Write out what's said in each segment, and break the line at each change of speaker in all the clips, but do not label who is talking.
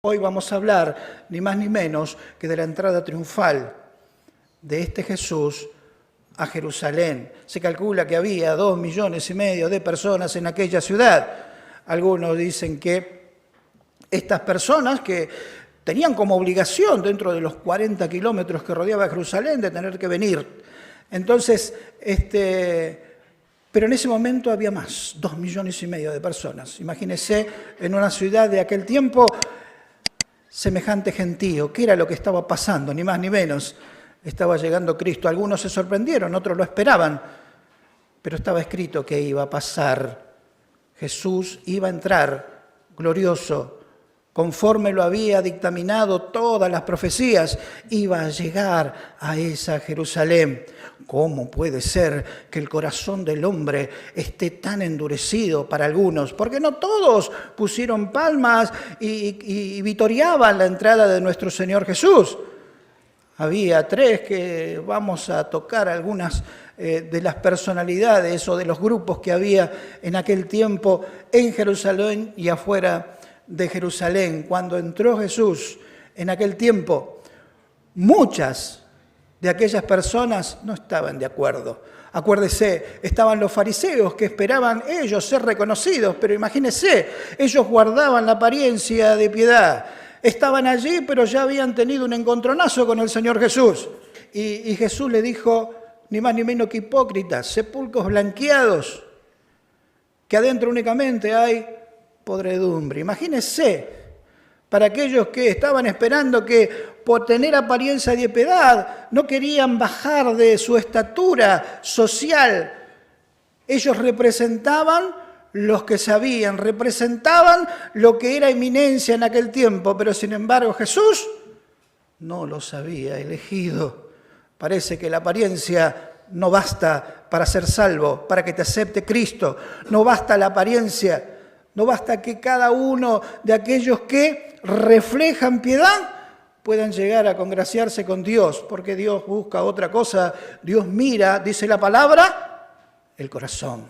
Hoy vamos a hablar ni más ni menos que de la entrada triunfal de este Jesús a Jerusalén. Se calcula que había 2,5 millones de personas en aquella ciudad. Algunos dicen que estas personas que tenían como obligación dentro de los 40 kilómetros que rodeaba Jerusalén de tener que venir. Entonces, pero en ese momento había más, 2,5 millones de personas. Imagínense en una ciudad de aquel tiempo semejante gentío. ¿Qué era lo que estaba pasando? Ni más ni menos. Estaba llegando Cristo. Algunos se sorprendieron, otros lo esperaban. Pero estaba escrito que iba a pasar. Jesús iba a entrar glorioso, conforme lo había dictaminado todas las profecías. Iba a llegar a esa Jerusalén. ¿Cómo puede ser que el corazón del hombre esté tan endurecido para algunos? Porque no todos pusieron palmas y vitoreaban la entrada de nuestro Señor Jesús. Había 3 que vamos a tocar algunas de las personalidades o de los grupos que había en aquel tiempo en Jerusalén y afuera de Jerusalén. Cuando entró Jesús en aquel tiempo, muchas de aquellas personas no estaban de acuerdo. Acuérdese, estaban los fariseos que esperaban ellos ser reconocidos, pero imagínense, ellos guardaban la apariencia de piedad. Estaban allí, pero ya habían tenido un encontronazo con el Señor Jesús. Y Jesús le dijo, ni más ni menos que hipócritas, sepulcros blanqueados, que adentro únicamente hay podredumbre. Imagínense, para aquellos que estaban esperando que por tener apariencia de piedad no querían bajar de su estatura social. Ellos representaban los que sabían, representaban lo que era eminencia en aquel tiempo, pero sin embargo Jesús no los había elegido. Parece que la apariencia no basta para ser salvo, para que te acepte Cristo. No basta la apariencia, no basta que cada uno de aquellos que reflejan piedad puedan llegar a congraciarse con Dios, porque Dios busca otra cosa. Dios mira, dice la palabra, el corazón.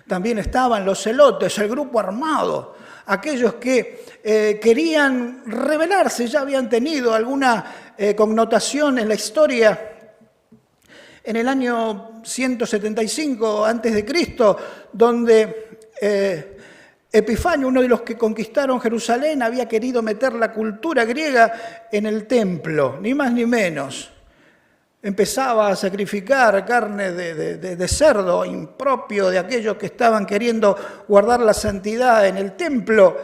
También estaban los celotes, el grupo armado, aquellos que querían rebelarse, ya habían tenido alguna connotación en la historia. En el año 175 a.C., donde Epifanio, uno de los que conquistaron Jerusalén, había querido meter la cultura griega en el templo, ni más ni menos. Empezaba a sacrificar carne de cerdo impropio de aquellos que estaban queriendo guardar la santidad en el templo,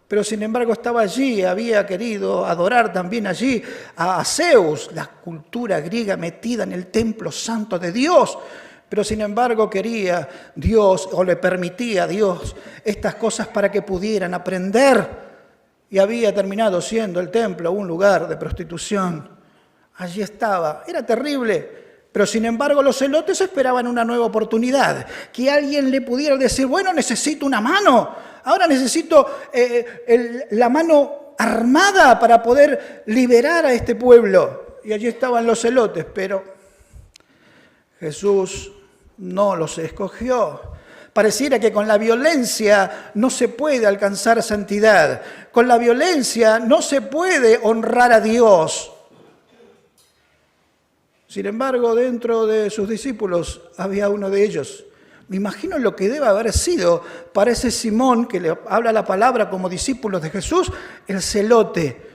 pero sin embargo estaba allí, había querido adorar también allí a Zeus, la cultura griega metida en el templo santo de Dios. Pero sin embargo quería Dios, o le permitía a Dios, estas cosas para que pudieran aprender. Y había terminado siendo el templo un lugar de prostitución. Allí estaba, era terrible. Pero sin embargo los celotes esperaban una nueva oportunidad. Que alguien le pudiera decir, bueno, necesito una mano. Ahora necesito la mano armada para poder liberar a este pueblo. Y allí estaban los celotes, pero Jesús no los escogió. Pareciera que con la violencia no se puede alcanzar santidad. Con la violencia no se puede honrar a Dios. Sin embargo, dentro de sus discípulos había uno de ellos. Me imagino lo que debe haber sido para ese Simón que le habla la palabra como discípulos de Jesús, el celote.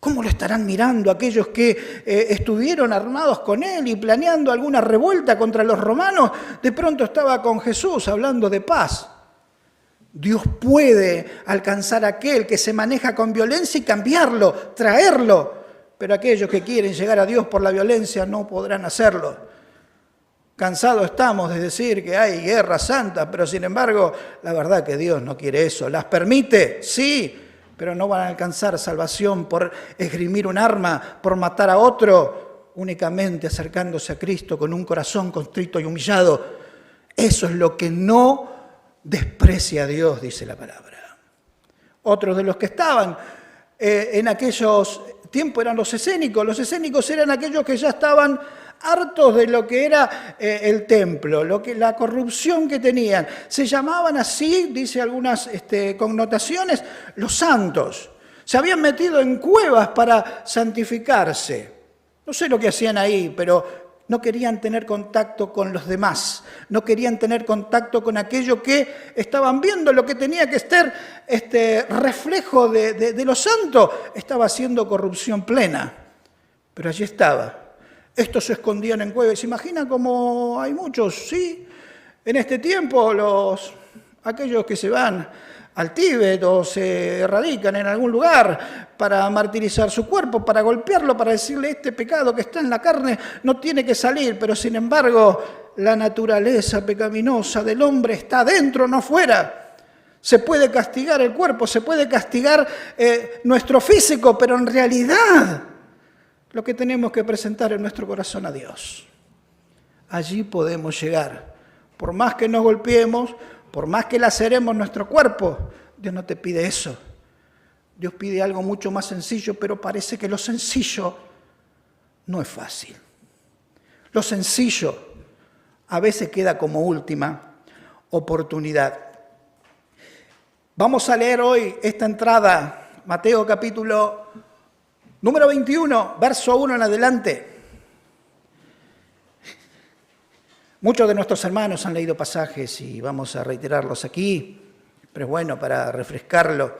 ¿Cómo lo estarán mirando aquellos que estuvieron armados con él y planeando alguna revuelta contra los romanos? De pronto estaba con Jesús hablando de paz. Dios puede alcanzar a aquel que se maneja con violencia y cambiarlo, traerlo. Pero aquellos que quieren llegar a Dios por la violencia no podrán hacerlo. Cansados estamos de decir que hay guerra santa, pero sin embargo, la verdad que Dios no quiere eso. ¿Las permite? Sí, pero no van a alcanzar salvación por esgrimir un arma, por matar a otro, únicamente acercándose a Cristo con un corazón contrito y humillado. Eso es lo que no desprecia a Dios, dice la palabra. Otros de los que estaban en aquellos tiempos eran los escénicos. Los escénicos eran aquellos que ya estaban hartos de lo que era el templo, la corrupción que tenían. Se llamaban así, dice algunas connotaciones, los santos. Se habían metido en cuevas para santificarse. No sé lo que hacían ahí, pero no querían tener contacto con los demás. No querían tener contacto con aquello que estaban viendo, lo que tenía que ser reflejo de lo santo. Estaba haciendo corrupción plena. Pero allí estaba. Estos se escondían en cuevas. ¿Se imaginan cómo hay muchos? Sí. En este tiempo, aquellos que se van al Tíbet o se radican en algún lugar para martirizar su cuerpo, para golpearlo, para decirle este pecado que está en la carne no tiene que salir, pero sin embargo la naturaleza pecaminosa del hombre está dentro, no fuera. Se puede castigar el cuerpo, se puede castigar nuestro físico, pero en realidad lo que tenemos que presentar es nuestro corazón a Dios. Allí podemos llegar. Por más que nos golpeemos, por más que laceremos nuestro cuerpo, Dios no te pide eso. Dios pide algo mucho más sencillo, pero parece que lo sencillo no es fácil. Lo sencillo a veces queda como última oportunidad. Vamos a leer hoy esta entrada, Mateo capítulo número 21, verso 1 en adelante. Muchos de nuestros hermanos han leído pasajes y vamos a reiterarlos aquí, pero es bueno para refrescarlo.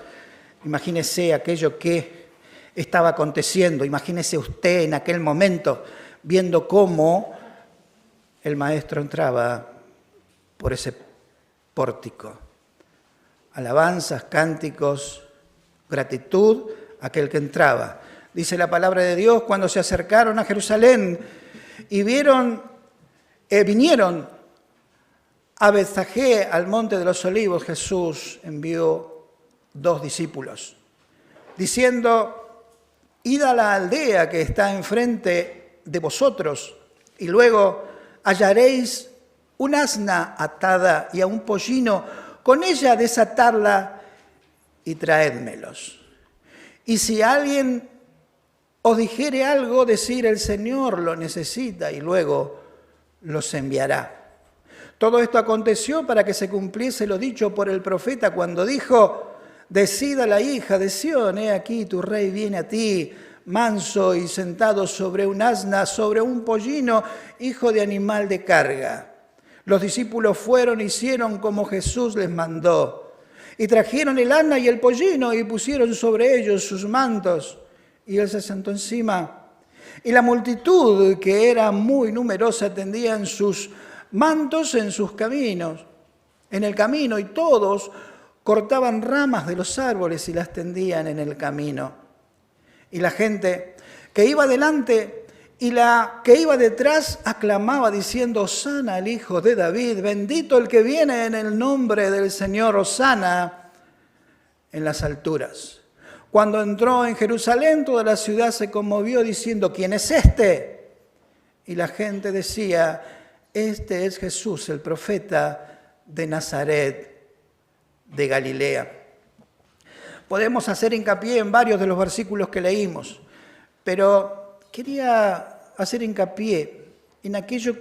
Imagínese aquello que estaba aconteciendo, imagínese usted en aquel momento viendo cómo el maestro entraba por ese pórtico. Alabanzas, cánticos, gratitud a aquel que entraba. Dice la palabra de Dios, cuando se acercaron a Jerusalén y vinieron a Betfagé, al monte de los olivos, Jesús envió 2 discípulos, diciendo, id a la aldea que está enfrente de vosotros, y luego hallaréis un asna atada y a un pollino, con ella desatarla y traédmelos. Y si alguien os dijere algo, decir, el Señor lo necesita, y luego los enviará. Todo esto aconteció para que se cumpliese lo dicho por el profeta cuando dijo, decida la hija de Sión, he aquí tu rey viene a ti, manso y sentado sobre un asna, sobre un pollino, hijo de animal de carga. Los discípulos fueron y hicieron como Jesús les mandó, y trajeron el asna y el pollino y pusieron sobre ellos sus mantos, y él se sentó encima. Y la multitud, que era muy numerosa, tendían sus mantos en sus caminos, en el camino, y todos cortaban ramas de los árboles y las tendían en el camino. Y la gente que iba delante y la que iba detrás aclamaba diciendo, Hosana al Hijo de David, bendito el que viene en el nombre del Señor, Hosana en las alturas. Cuando entró en Jerusalén, toda la ciudad se conmovió diciendo, ¿quién es este? Y la gente decía, este es Jesús, el profeta de Nazaret de Galilea. Podemos hacer hincapié en varios de los versículos que leímos, pero quería hacer hincapié en aquello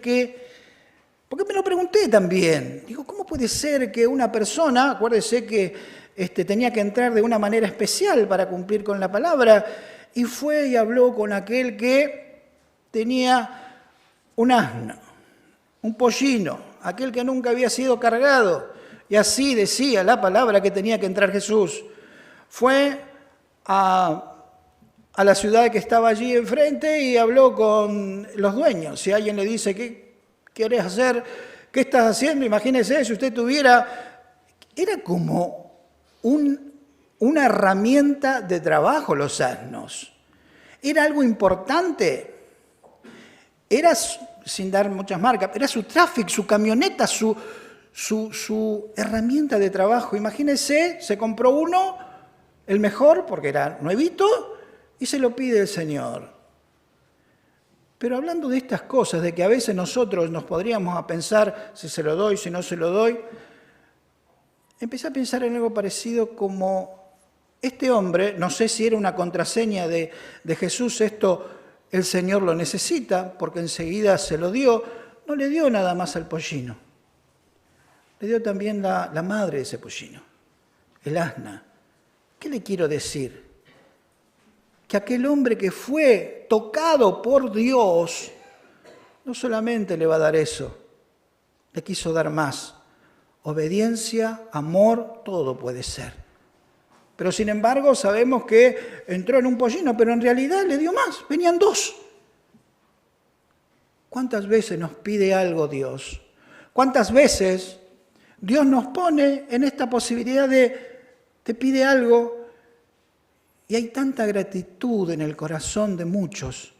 porque me lo pregunté también. Digo, ¿cómo puede ser que una persona, acuérdese que tenía que entrar de una manera especial para cumplir con la palabra, y fue y habló con aquel que tenía un asno, un pollino, aquel que nunca había sido cargado, y así decía la palabra que tenía que entrar Jesús. Fue a la ciudad que estaba allí enfrente y habló con los dueños. Si alguien le dice, ¿qué querés hacer? ¿Qué estás haciendo? Imagínese, si usted tuviera... Era como una herramienta de trabajo los asnos. Era algo importante. Era, sin dar muchas marcas, era su tráfico, su camioneta, su herramienta de trabajo. Imagínese, se compró uno, el mejor, porque era nuevito, y se lo pide el Señor. Pero hablando de estas cosas, de que a veces nosotros nos podríamos a pensar si se lo doy, si no se lo doy, empecé a pensar en algo parecido como este hombre, no sé si era una contraseña de Jesús, esto el Señor lo necesita, porque enseguida se lo dio, no le dio nada más al pollino, le dio también la madre de ese pollino, el asna. ¿Qué le quiero decir? que aquel hombre que fue tocado por Dios, no solamente le va a dar eso, le quiso dar más. Obediencia, amor, todo puede ser. Pero sin embargo sabemos que entró en un pollino, pero en realidad le dio más, venían 2. ¿Cuántas veces nos pide algo Dios? ¿Cuántas veces Dios nos pone en esta posibilidad te pide algo y hay tanta gratitud en el corazón de muchos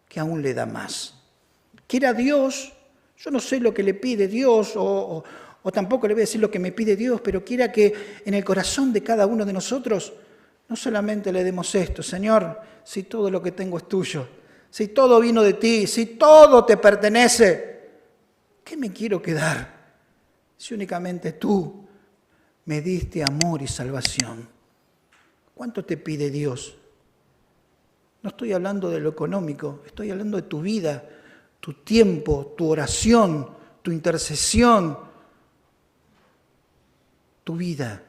que aún le da más? Quiera Dios, yo no sé lo que le pide Dios o tampoco le voy a decir lo que me pide Dios, pero quiera que en el corazón de cada uno de nosotros no solamente le demos esto: Señor, si todo lo que tengo es tuyo, si todo vino de ti, si todo te pertenece, ¿qué me quiero quedar si únicamente tú me diste amor y salvación? ¿Cuánto te pide Dios? No estoy hablando de lo económico, estoy hablando de tu vida, tu tiempo, tu oración, tu intercesión, tu vida,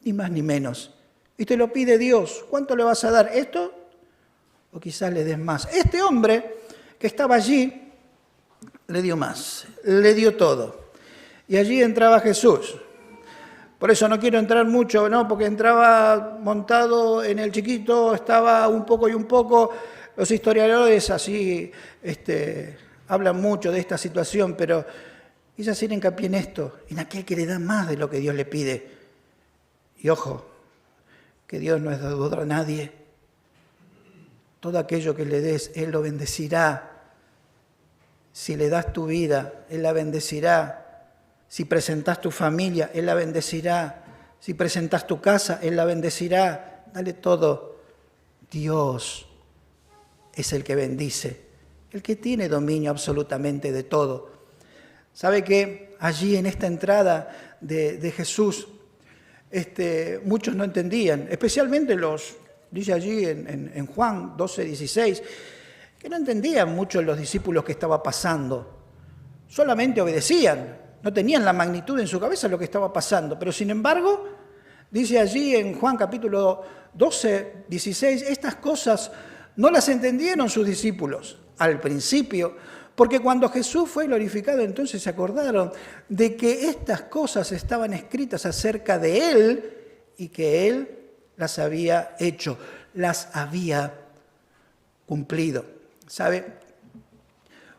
ni más ni menos. Y te lo pide Dios. ¿Cuánto le vas a dar? ¿Esto? O quizás le des más. Este hombre que estaba allí le dio más, le dio todo. Y allí entraba Jesús. Por eso no quiero entrar mucho, ¿no? Porque entraba montado en el chiquito, estaba un poco y un poco. Los historiadores así hablan mucho de esta situación, pero quizás hacer hincapié en esto, en aquel que le da más de lo que Dios le pide. Y ojo, que Dios no es deudor a nadie. Todo aquello que le des, Él lo bendecirá. Si le das tu vida, Él la bendecirá. Si presentas tu familia, Él la bendecirá. Si presentas tu casa, Él la bendecirá. Dale todo. Dios es el que bendice, el que tiene dominio absolutamente de todo. ¿Sabe que allí en esta entrada de Jesús, muchos no entendían, especialmente dice allí en Juan 12:16, que no entendían mucho los discípulos que estaba pasando. Solamente obedecían, no tenían la magnitud en su cabeza de lo que estaba pasando. Pero sin embargo, dice allí en Juan capítulo 12:16, estas cosas no las entendieron sus discípulos al principio, porque cuando Jesús fue glorificado, entonces se acordaron de que estas cosas estaban escritas acerca de Él y que Él las había hecho, las había cumplido. ¿Sabe?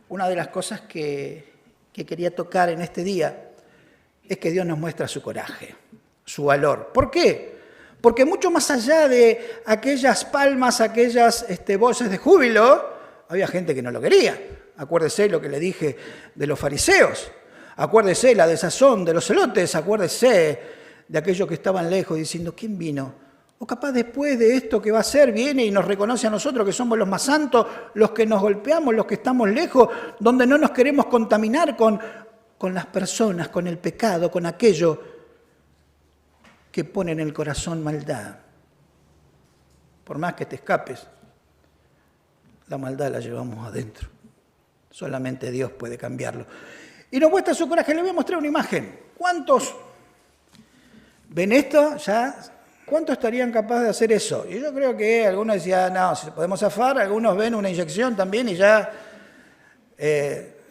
Una de las cosas que quería tocar en este día es que Dios nos muestra su coraje, su valor. ¿Por qué? Porque mucho más allá de aquellas palmas, aquellas voces de júbilo, había gente que no lo quería. Acuérdese lo que le dije de los fariseos, acuérdese la desazón de los celotes, acuérdese de aquellos que estaban lejos diciendo, ¿quién vino? O capaz después de esto que va a ser, viene y nos reconoce a nosotros que somos los más santos, los que nos golpeamos, los que estamos lejos, donde no nos queremos contaminar con las personas, con el pecado, con aquello que pone en el corazón maldad. Por más que te escapes, la maldad la llevamos adentro. Solamente Dios puede cambiarlo. Y nos muestra su coraje. Le voy a mostrar una imagen. ¿Cuántos ven esto ya? ¿Cuántos estarían capaces de hacer eso? Y yo creo que algunos decían, no, si podemos zafar. Algunos ven una inyección también y ya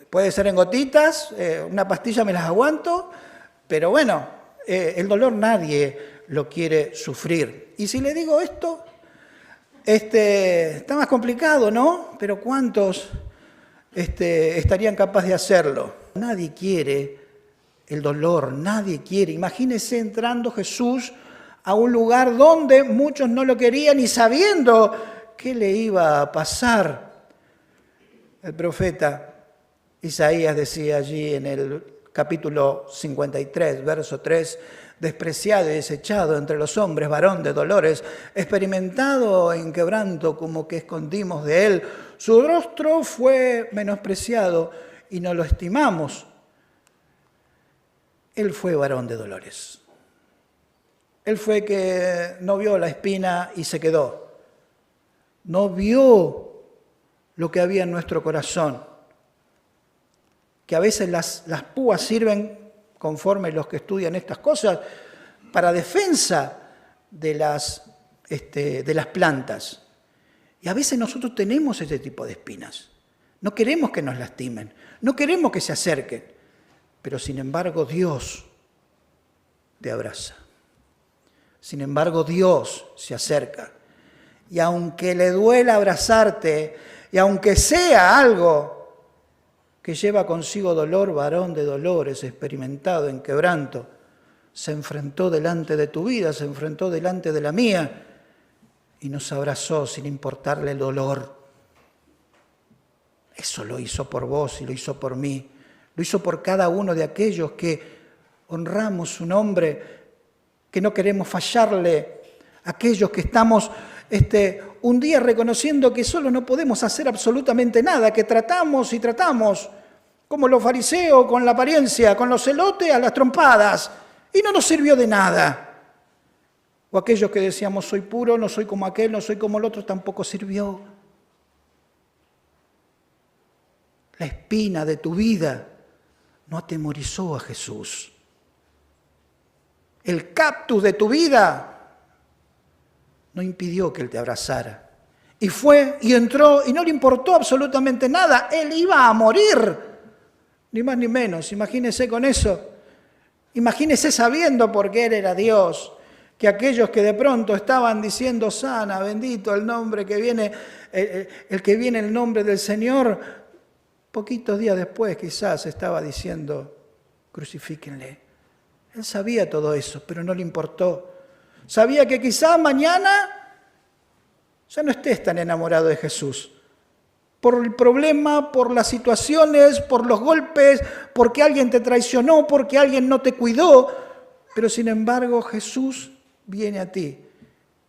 puede ser en gotitas. Una pastilla me las aguanto. Pero bueno, el dolor nadie lo quiere sufrir. Y si le digo esto, está más complicado, ¿no? Pero ¿cuántos estarían capaces de hacerlo? Nadie quiere el dolor, nadie quiere. Imagínese entrando Jesús a un lugar donde muchos no lo querían y sabiendo qué le iba a pasar. El profeta Isaías decía allí en el capítulo 53, verso 3, despreciado y desechado entre los hombres, varón de dolores, experimentado en quebranto, como que escondimos de él. Su rostro fue menospreciado y no lo estimamos. Él fue varón de dolores. Él fue que no vio la espina y se quedó. No vio lo que había en nuestro corazón. Que a veces las púas sirven, conforme los que estudian estas cosas, para defensa de las plantas. Y a veces nosotros tenemos ese tipo de espinas. No queremos que nos lastimen, no queremos que se acerquen, pero sin embargo Dios te abraza. Sin embargo Dios se acerca. Y aunque le duela abrazarte, y aunque sea algo que lleva consigo dolor, varón de dolores, experimentado en quebranto, se enfrentó delante de tu vida, se enfrentó delante de la mía, y nos abrazó sin importarle el dolor. Eso lo hizo por vos y lo hizo por mí. Lo hizo por cada uno de aquellos que honramos su nombre, que no queremos fallarle. Aquellos que estamos un día reconociendo que solo no podemos hacer absolutamente nada, que tratamos y tratamos, como los fariseos, con la apariencia, con los celotes a las trompadas, y no nos sirvió de nada. O aquellos que decíamos, soy puro, no soy como aquel, no soy como el otro, tampoco sirvió. La espina de tu vida no atemorizó a Jesús. El cactus de tu vida no impidió que Él te abrazara. Y fue y entró y no le importó absolutamente nada. Él iba a morir, ni más ni menos. Imagínese con eso. Imagínese sabiendo porque Él era Dios, que aquellos que de pronto estaban diciendo, sana, bendito el nombre que viene, el que viene en el nombre del Señor, poquitos días después quizás estaba diciendo, crucifíquenle. Él sabía todo eso, pero no le importó. Sabía que quizás mañana ya no estés tan enamorado de Jesús. Por el problema, por las situaciones, por los golpes, porque alguien te traicionó, porque alguien no te cuidó. Pero sin embargo Jesús viene a ti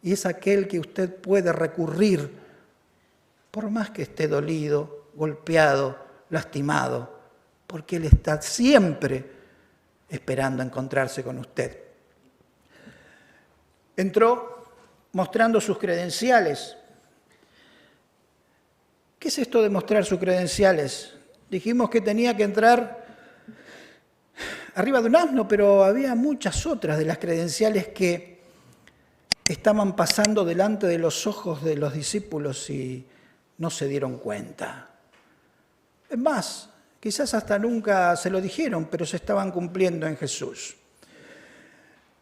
y es aquel que usted puede recurrir, por más que esté dolido, golpeado, lastimado, porque Él está siempre esperando encontrarse con usted. Entró mostrando sus credenciales. ¿Qué es esto de mostrar sus credenciales? Dijimos que tenía que entrar arriba de un asno, pero había muchas otras de las credenciales que estaban pasando delante de los ojos de los discípulos y no se dieron cuenta. Es más, quizás hasta nunca se lo dijeron, pero se estaban cumpliendo en Jesús.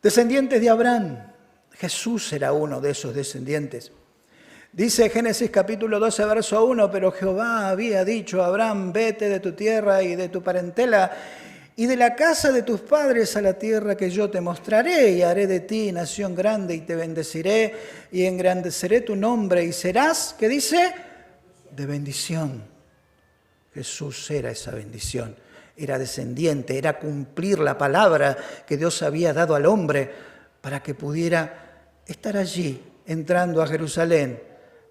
Descendientes de Abraham. Jesús era uno de esos descendientes. Dice Génesis capítulo 12, verso 1, pero Jehová había dicho a Abraham, vete de tu tierra y de tu parentela y de la casa de tus padres a la tierra que yo te mostraré, y haré de ti nación grande y te bendeciré y engrandeceré tu nombre y serás, ¿qué dice? De bendición. Jesús era esa bendición, era descendiente, era cumplir la palabra que Dios había dado al hombre para que pudiera estar allí, entrando a Jerusalén,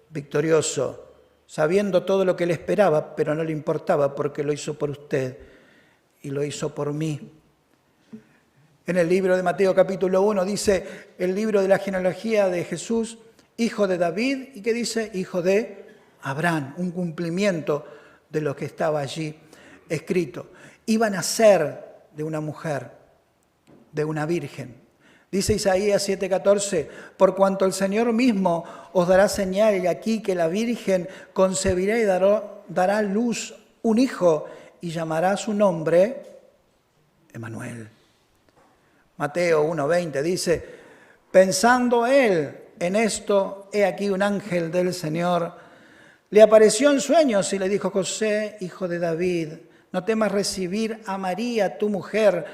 victorioso, sabiendo todo lo que le esperaba, pero no le importaba porque lo hizo por usted y lo hizo por mí. En el libro de Mateo capítulo 1 dice, el libro de la genealogía de Jesús, hijo de David, ¿y qué dice? Hijo de Abraham, un cumplimiento de lo que estaba allí escrito. Iba a nacer de una mujer, de una virgen. Dice Isaías 7:14, por cuanto el Señor mismo os dará señal y aquí que la Virgen concebirá y dará a luz un hijo y llamará su nombre Emmanuel. Mateo 1:20 dice, pensando él en esto, he aquí un ángel del Señor le apareció en sueños y le dijo, José, hijo de David, no temas recibir a María, tu mujer,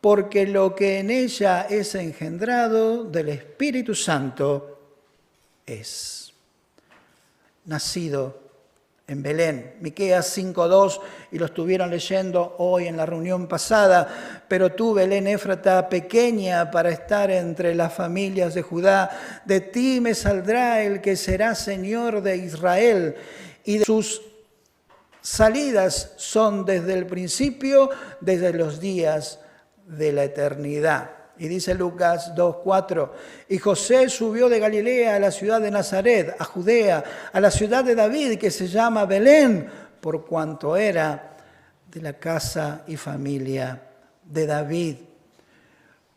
porque lo que en ella es engendrado del Espíritu Santo es nacido en Belén. Miqueas 5:2, y lo estuvieron leyendo hoy en la reunión pasada. Pero tú, Belén Éfrata, pequeña para estar entre las familias de Judá, de ti me saldrá el que será Señor de Israel, y de sus salidas son desde el principio, desde los días de la eternidad. Y dice Lucas 2:4, y José subió de Galilea a la ciudad de Nazaret, a Judea, a la ciudad de David, que se llama Belén, por cuanto era de la casa y familia de David.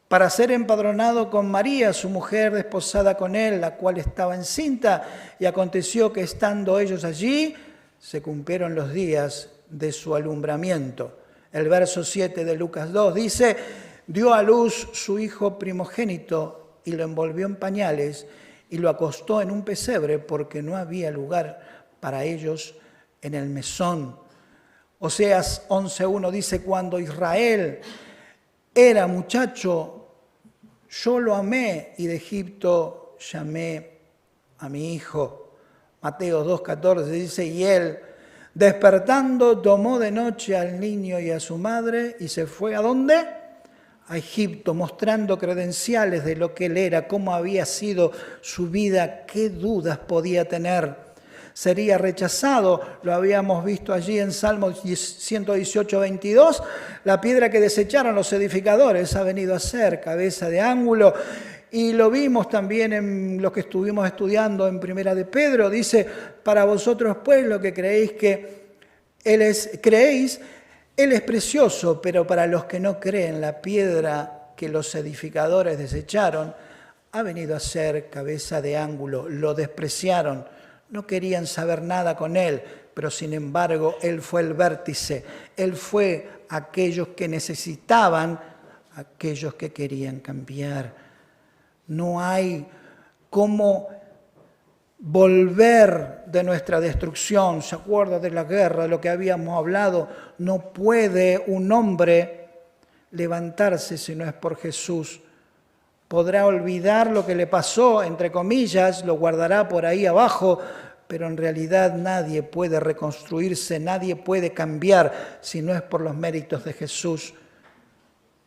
para ser empadronado con María, su mujer desposada con él, la cual estaba encinta, y aconteció que estando ellos allí, se cumplieron los días de su alumbramiento. El verso 7 de Lucas 2 dice, dio a luz su hijo primogénito y lo envolvió en pañales y lo acostó en un pesebre porque no había lugar para ellos en el mesón. Oseas 11:1 dice, cuando Israel era muchacho, yo lo amé y de Egipto llamé a mi hijo. Mateo 2:14 dice, y él, despertando, tomó de noche al niño y a su madre y se fue ¿a dónde? A Egipto, mostrando credenciales de lo que él era, cómo había sido su vida, qué dudas podía tener. Sería rechazado, lo habíamos visto allí en Salmo 118:22, la piedra que desecharon los edificadores ha venido a ser cabeza de ángulo, y lo vimos también en lo que estuvimos estudiando en Primera de Pedro, dice, para vosotros pues lo que creéis Él es precioso, pero para los que no creen, la piedra que los edificadores desecharon ha venido a ser cabeza de ángulo, lo despreciaron. No querían saber nada con él, pero sin embargo él fue el vértice, él fue aquellos que necesitaban, aquellos que querían cambiar. No hay cómo volver de nuestra destrucción. ¿Se acuerda de la guerra, de lo que habíamos hablado? No puede un hombre levantarse si no es por Jesús. Podrá olvidar lo que le pasó, entre comillas, lo guardará por ahí abajo, pero en realidad nadie puede reconstruirse, nadie puede cambiar si no es por los méritos de Jesús.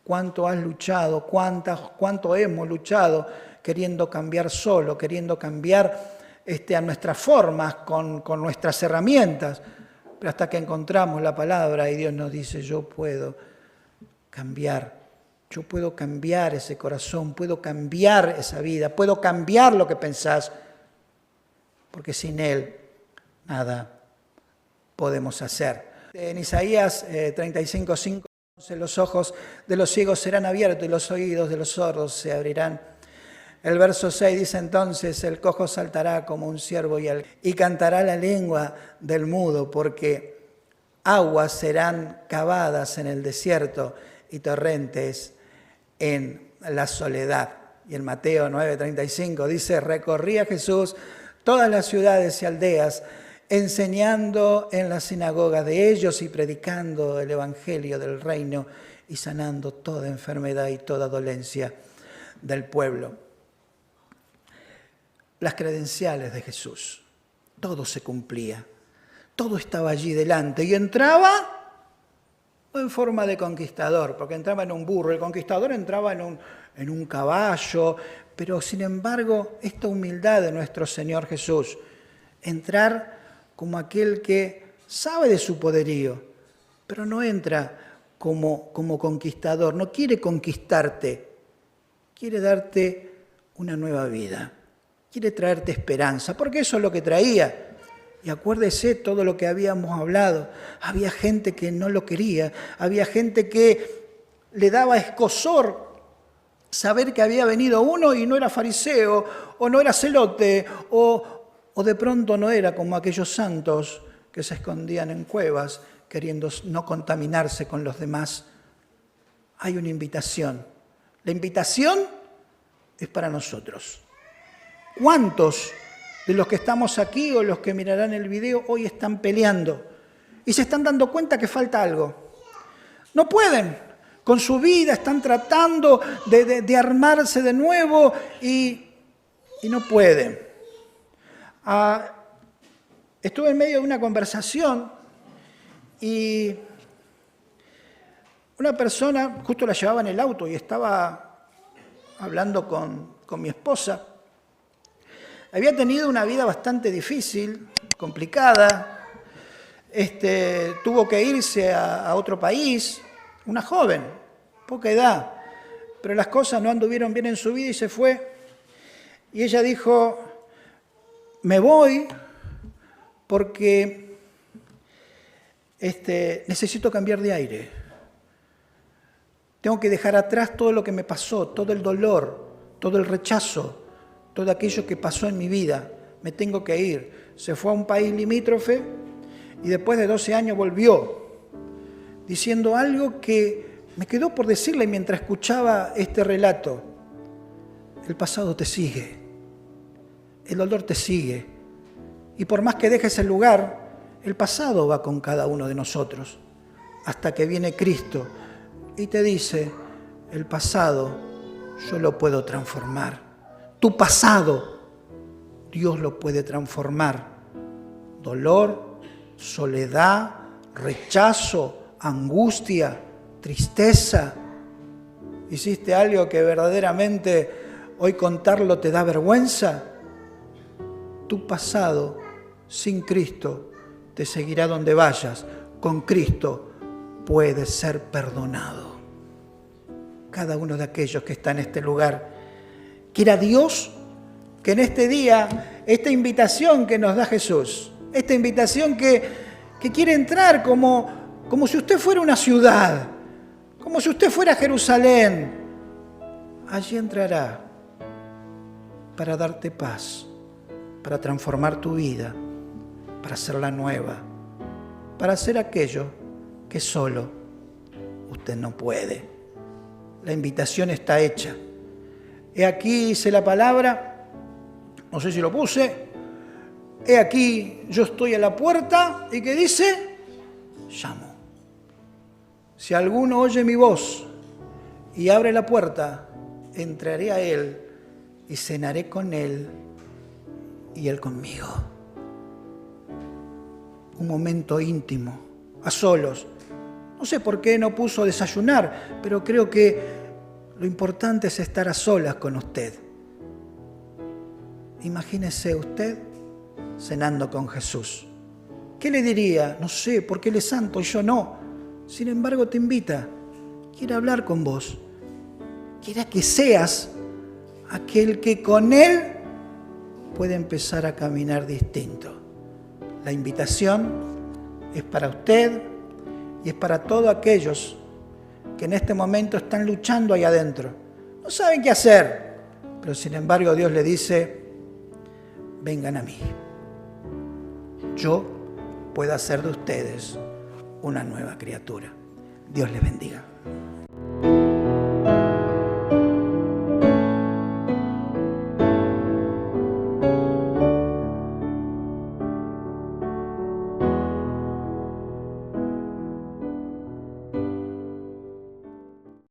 ¿Cuánto has luchado? ¿Cuánto hemos luchado queriendo cambiar solo, queriendo cambiar a nuestras formas, con nuestras herramientas? Pero hasta que encontramos la palabra y Dios nos dice, yo puedo cambiar. Yo puedo cambiar ese corazón, puedo cambiar esa vida, puedo cambiar lo que pensás, porque sin Él nada podemos hacer. En Isaías 35:5, los ojos de los ciegos serán abiertos y los oídos de los sordos se abrirán. El verso 6 dice entonces, el cojo saltará como un ciervo y cantará la lengua del mudo, porque aguas serán cavadas en el desierto y torrentes en la soledad. Y en Mateo 9:35 dice, recorría Jesús todas las ciudades y aldeas, enseñando en las sinagogas de ellos y predicando el evangelio del reino y sanando toda enfermedad y toda dolencia del pueblo. Las credenciales de Jesús, todo se cumplía, todo estaba allí delante y entraba no en forma de conquistador, porque entraba en un burro, el conquistador entraba en un caballo, pero sin embargo esta humildad de nuestro Señor Jesús, entrar como aquel que sabe de su poderío, pero no entra como conquistador, no quiere conquistarte, quiere darte una nueva vida, quiere traerte esperanza, porque eso es lo que traía. Y acuérdese todo lo que habíamos hablado. Había gente que no lo quería, había gente que le daba escozor saber que había venido uno y no era fariseo, o no era celote, o de pronto no era como aquellos santos que se escondían en cuevas queriendo no contaminarse con los demás. Hay una invitación. La invitación es para nosotros. ¿Cuántos de los que estamos aquí o los que mirarán el video hoy están peleando y se están dando cuenta que falta algo? No pueden, con su vida están tratando de armarse de nuevo y no pueden. Estuve en medio de una conversación y una persona, justo la llevaba en el auto y estaba hablando con mi esposa. Había tenido una vida bastante difícil, complicada, tuvo que irse a otro país, una joven, poca edad, pero las cosas no anduvieron bien en su vida y se fue. Y ella dijo, me voy porque necesito cambiar de aire. Tengo que dejar atrás todo lo que me pasó, todo el dolor, todo el rechazo, todo aquello que pasó en mi vida. Me tengo que ir. Se fue a un país limítrofe y después de 12 años volvió, diciendo algo que me quedó por decirle mientras escuchaba este relato. El pasado te sigue, el dolor te sigue. Y por más que dejes el lugar, el pasado va con cada uno de nosotros, hasta que viene Cristo y te dice, el pasado yo lo puedo transformar. Tu pasado, Dios lo puede transformar. Dolor, soledad, rechazo, angustia, tristeza. ¿Hiciste algo que verdaderamente hoy contarlo te da vergüenza? Tu pasado sin Cristo te seguirá donde vayas. Con Cristo puedes ser perdonado. Cada uno de aquellos que está en este lugar, quiera Dios que en este día, esta invitación que nos da Jesús, esta invitación que quiere entrar como si usted fuera una ciudad, como si usted fuera Jerusalén, allí entrará para darte paz, para transformar tu vida, para hacerla nueva, para hacer aquello que solo usted no puede. La invitación está hecha. He aquí, dice la palabra, no sé si lo puse, he aquí, yo estoy a la puerta, ¿y qué dice? Llamo. Si alguno oye mi voz y abre la puerta, entraré a él y cenaré con él y él conmigo. Un momento íntimo, a solos. No sé por qué no puso desayunar, pero creo que lo importante es estar a solas con usted. Imagínese usted cenando con Jesús. ¿Qué le diría? No sé, porque Él es santo y yo no. Sin embargo, te invita. Quiere hablar con vos. Quiere que seas aquel que con Él puede empezar a caminar distinto. La invitación es para usted y es para todos aquellos que en este momento están luchando ahí adentro. No saben qué hacer, pero sin embargo Dios le dice, vengan a mí. Yo puedo hacer de ustedes una nueva criatura. Dios les bendiga.